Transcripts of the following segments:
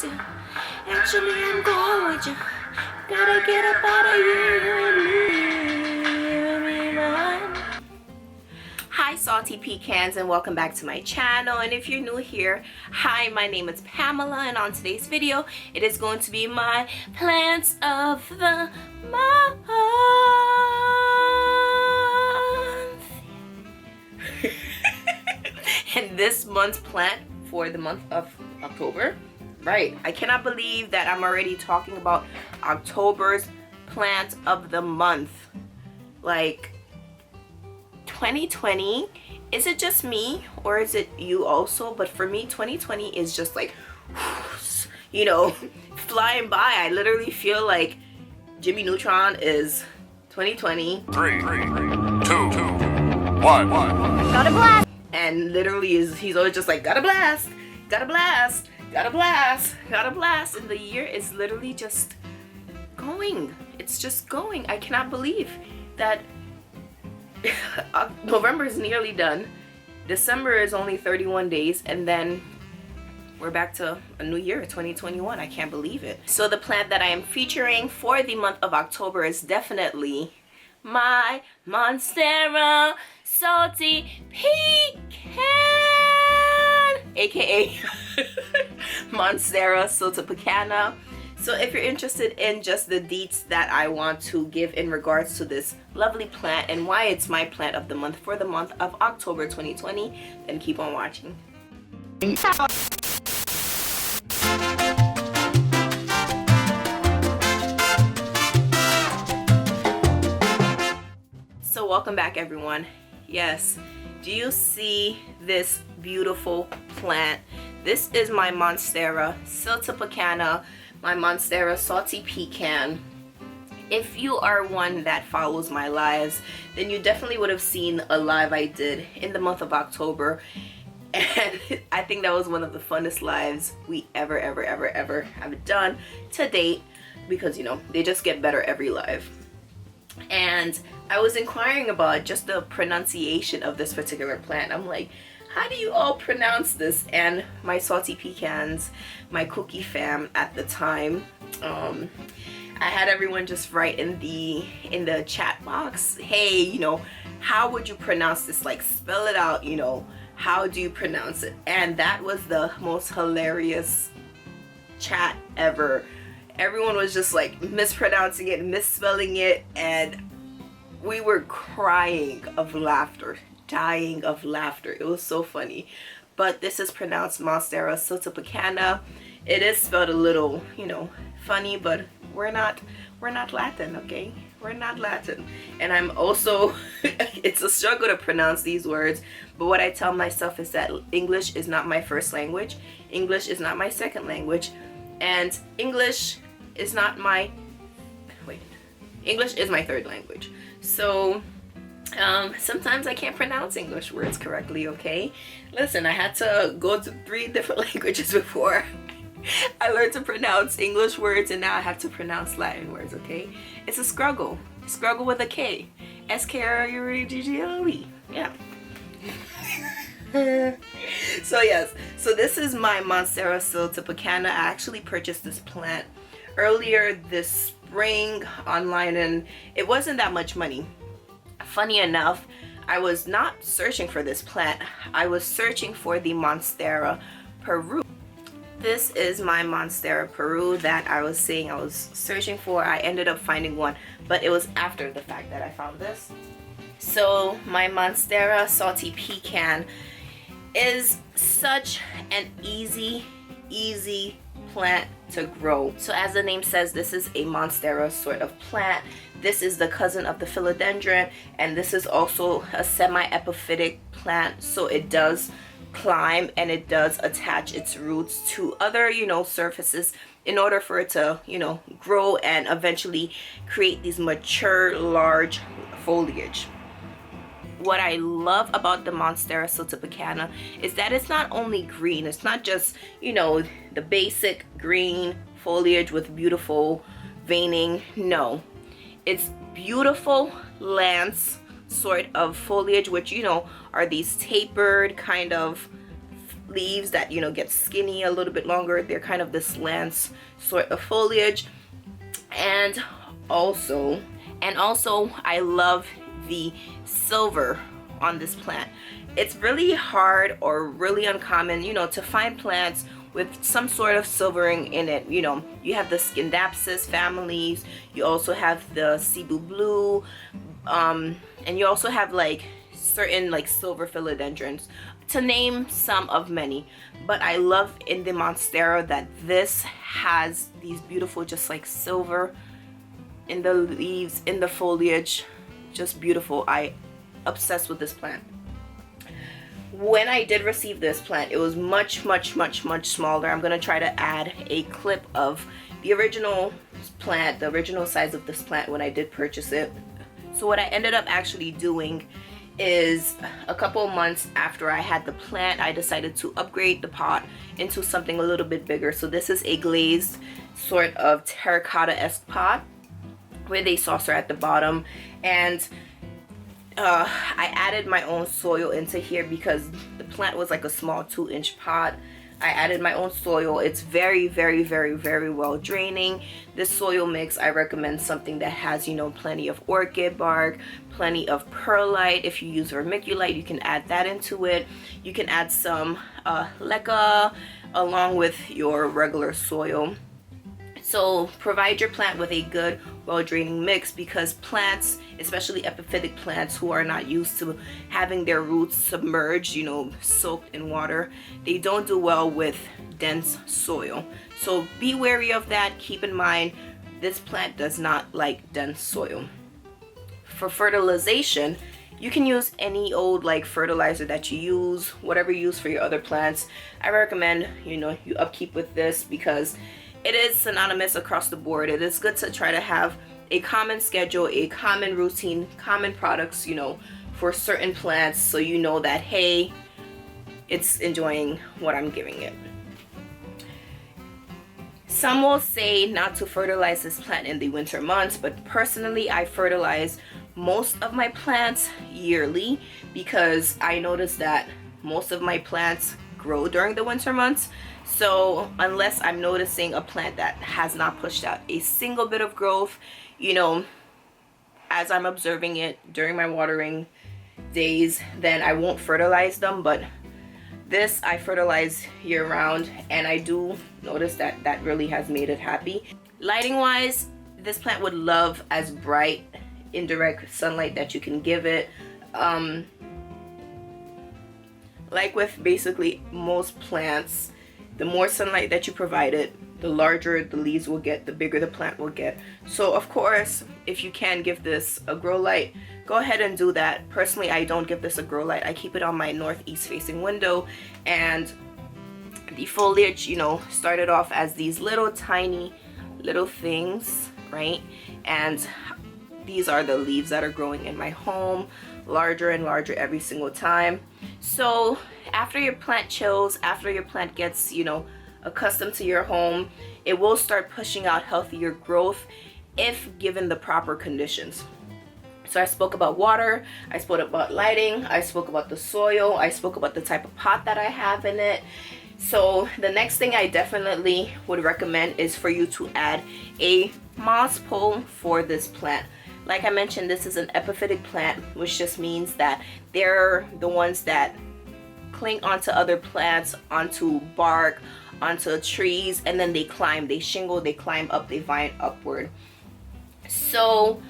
with you. Actually, I'm going with you. Gotta get up out of here and leave me behind. Hi salty pecans, and welcome back to my channel. And if you're new here, hi, my name is Pamela, and on today's video it is going to be my plants of the month. And this month's plant for the month of October, right, I cannot believe that I'm already talking about October's plant of the month. Like, 2020, is it just me or is it you also? But for me, 2020 is just like, you know, flying by. I literally feel like Jimmy Neutron is 2020. 3, 2, 1. Gotta blast. And literally he's always just like, gotta blast, gotta blast, gotta blast, gotta blast. And the year is literally just going. It's just going. I cannot believe that November is nearly done. December is only 31 days, and then we're back to a new year, 2021. I can't believe it. So the plant that I am featuring for the month of October is definitely my Monstera Siltepecana, aka Monstera Siltepecana. So if you're interested in just the deets that I want to give in regards to this lovely plant and why it's my plant of the month for the month of October 2020, then keep on watching. So welcome back, everyone. Yes, do you see this beautiful plant? This is my Monstera Siltepecana, my Monstera Salty Pecan. If you are one that follows my lives, then you definitely would have seen a live I did in the month of October, and I think that was one of the funnest lives we ever have done to date, because you know, they just get better every live. And I was inquiring about just the pronunciation of this particular plant. I'm like, how do you all pronounce this? And my salty pecans, my cookie fam at the time, I had everyone just write in the chat box, hey, you know, how would you pronounce this? Like, spell it out, you know, how do you pronounce it? And that was the most hilarious chat ever. Everyone was just like mispronouncing it, misspelling it, and we were crying of laughter, dying of laughter. It was so funny. But this is pronounced Monstera Siltepecana. It is spelled a little, you know, funny, but we're not Latin, okay? We're not Latin. And I'm also it's a struggle to pronounce these words, but what I tell myself is that English is not my first language, English is not my second language, and English is not my English is my third language. So sometimes I can't pronounce English words correctly, okay? Listen, I had to go to 3 different languages before I learned to pronounce English words, and now I have to pronounce Latin words, okay? It's a struggle. Struggle with a K. S-K-R-U-G-G-L-E. Yeah. So yes, so this is my Monstera Siltepecana. I actually purchased this plant earlier this spring online, and it wasn't that much money. Funny enough, I was not searching for this plant. I was searching for the Monstera Peru. This is my Monstera Peru that I was saying I was searching for. I ended up finding one, but it was after the fact that I found this. So my Monstera Salty Pecan is such an easy plant to grow. So as the name says, this is a Monstera sort of plant. This is the cousin of the philodendron, and this is also a semi-epiphytic plant, so it does climb and it does attach its roots to other, you know, surfaces in order for it to, you know, grow and eventually create these mature large foliage. What I love about the Monstera Siltepecana is that it's not only green, it's not just, you know, the basic green foliage with beautiful veining. No, it's beautiful lance sort of foliage, which, you know, are these tapered kind of leaves that, you know, get skinny a little bit longer. They're kind of this lance sort of foliage. And also I love the silver on this plant. It's really hard or really uncommon, you know, to find plants with some sort of silvering in it. You know, you have the Scindapsus families, you also have the Cebu blue, and you also have like certain like silver philodendrons, to name some of many. But I love in the Monstera that this has these beautiful just like silver in the leaves, in the foliage, just beautiful. I obsessed with this plant. When I did receive this plant, it was much smaller. I'm gonna try to add a clip of the original plant, the original size of this plant when I did purchase it. So what I ended up actually doing is, a couple months after I had the plant, I decided to upgrade the pot into something a little bit bigger. So this is a glazed sort of terracotta-esque pot with a saucer at the bottom, and I added my own soil into here because the plant was like a small 2-inch pot. I added my own soil. It's very well draining. This soil mix, I recommend something that has, you know, plenty of orchid bark, plenty of perlite. If you use vermiculite, you can add that into it. You can add some leca along with your regular soil. So provide your plant with a good, well-draining mix, because plants, especially epiphytic plants who are not used to having their roots submerged, you know, soaked in water, they don't do well with dense soil. So be wary of that. Keep in mind, this plant does not like dense soil. For fertilization, you can use any old like fertilizer that you use, whatever you use for your other plants. I recommend, you know, you upkeep with this because it is synonymous across the board. It is good to try to have a common schedule, a common routine, common products, you know, for certain plants, so you know that, hey, it's enjoying what I'm giving it. Some will say not to fertilize this plant in the winter months, but personally I fertilize most of my plants yearly because I noticed that most of my plants grow during the winter months. So unless I'm noticing a plant that has not pushed out a single bit of growth, you know, as I'm observing it during my watering days, then I won't fertilize them. But this I fertilize year round, and I do notice that that really has made it happy. Lighting wise, this plant would love as bright indirect sunlight that you can give it. Like with basically most plants, the more sunlight that you provide it, the larger the leaves will get, the bigger the plant will get. So of course, if you can give this a grow light, go ahead and do that. Personally, I don't give this a grow light. I keep it on my northeast facing window, and the foliage, you know, started off as these little tiny little things, right? And these are the leaves that are growing in my home, larger and larger every single time. So after your plant chills, after your plant gets, you know, accustomed to your home, it will start pushing out healthier growth if given the proper conditions. So I spoke about water, I spoke about lighting, I spoke about the soil, I spoke about the type of pot that I have in it. So the next thing I definitely would recommend is for you to add a moss pole for this plant. Like I mentioned, this is an epiphytic plant, which just means that they're the ones that cling onto other plants, onto bark, onto trees, and then they climb, they shingle, they climb up, they vine upward. So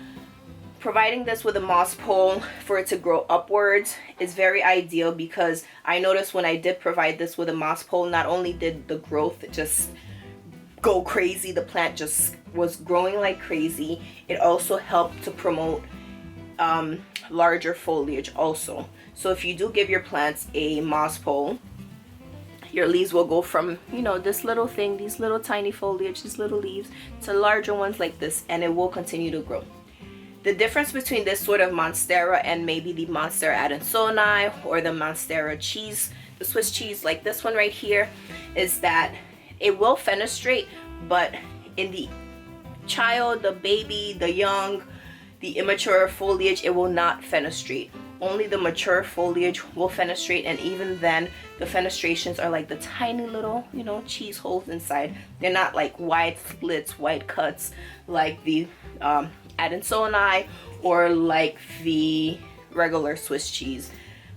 providing this with a moss pole for it to grow upwards is very ideal, because I noticed when I did provide this with a moss pole, not only did the growth just go crazy, the plant just was growing like crazy, it also helped to promote larger foliage also. So if you do give your plants a moss pole, your leaves will go from, you know, this little thing, these little tiny foliage, these little leaves, to larger ones like this, and it will continue to grow. The difference between this sort of Monstera and maybe the Monstera adansonii or the Monstera cheese, the Swiss cheese like this one right here, is that it will fenestrate, but in the child, the baby, the young, the immature foliage, it will not fenestrate. only the mature foliage will fenestrate, and even then the fenestrations are like the tiny little, you know, cheese holes inside. They're not like wide slits, wide cuts like the Adansonii or like the regular Swiss cheese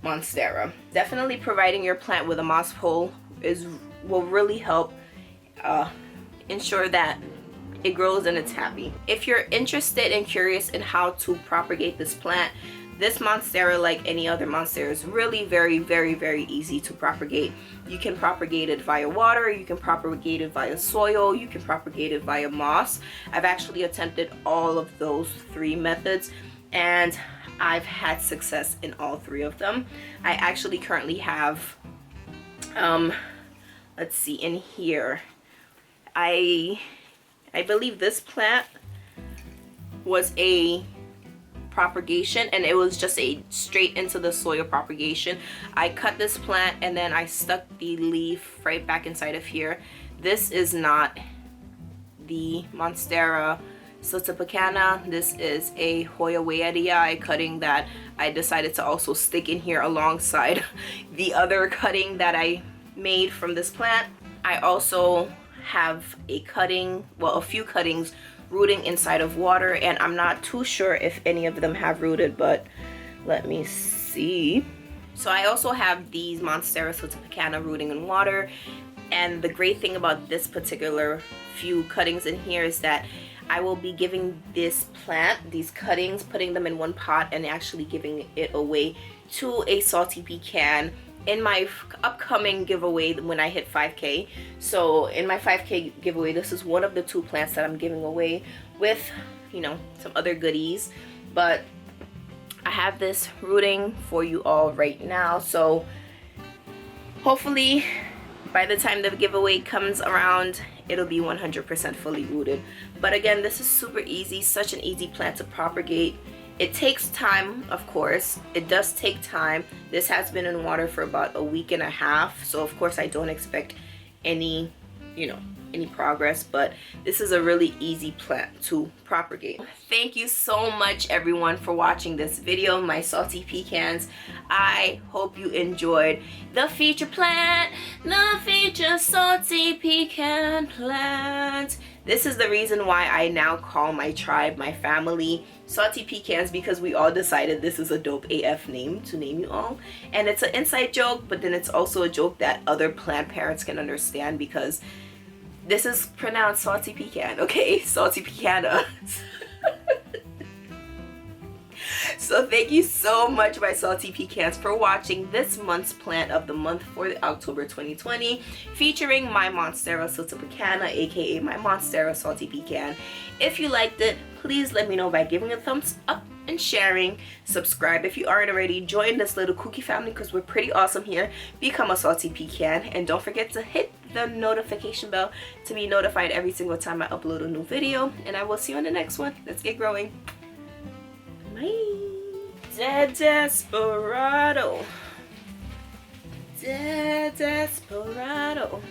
Monstera. Definitely providing your plant with a moss pole will really help ensure that it grows and it's happy. If you're interested and curious in how to propagate this plant, this Monstera, like any other Monstera, is really very easy to propagate. You can propagate it via water, you can propagate it via soil, you can propagate it via moss. I've actually attempted all of those 3 methods and I've had success in all 3 of them. I actually currently have, let's see, in here, I believe this plant was a propagation, and it was just a straight into the soil propagation. I cut this plant and then I stuck the leaf right back inside of here. This is not the Monstera Siltepecana. This is a Hoya Weidii cutting that I decided to also stick in here alongside the other cutting that I made from this plant. I also have a cutting, well, a few cuttings rooting inside of water, and I'm not too sure if any of them have rooted, but let me see. So I also have these Monstera Siltepecana rooting in water, and the great thing about this particular few cuttings in here is that I will be giving this plant, these cuttings, putting them in one pot and actually giving it away to a salty pecan in my upcoming giveaway when I hit 5K. So in my 5K giveaway, this is one of the 2 plants that I'm giving away with, you know, some other goodies. But I have this rooting for you all right now, so hopefully by the time the giveaway comes around, it'll be 100% fully rooted. But again, this is super easy, such an easy plant to propagate. It takes time, of course. It does take time. This has been in water for about a week and a half, so of course I don't expect any, you know, any progress, but this is a really easy plant to propagate. Thank you so much everyone for watching this video, my salty pecans. I hope you enjoyed the feature plant, the feature salty pecan plant. This is the reason why I now call my tribe, my family, Salty Pecans, because we all decided this is a dope AF name to name you all. And it's an inside joke, but then it's also a joke that other plant parents can understand, because this is pronounced Salty Pecan, okay? Salty Pecana. So thank you so much, my salty pecans, for watching this month's plant of the month for October 2020, featuring my Monstera Siltepecana, aka my Monstera salty pecan. If you liked it, please let me know by giving a thumbs up and sharing. Subscribe if you aren't already. Join this little kooky family because we're pretty awesome here. Become a salty pecan, and don't forget to hit the notification bell to be notified every single time I upload a new video. And I will see you on the next one. Let's get growing. Bye. Desperado. Desperado.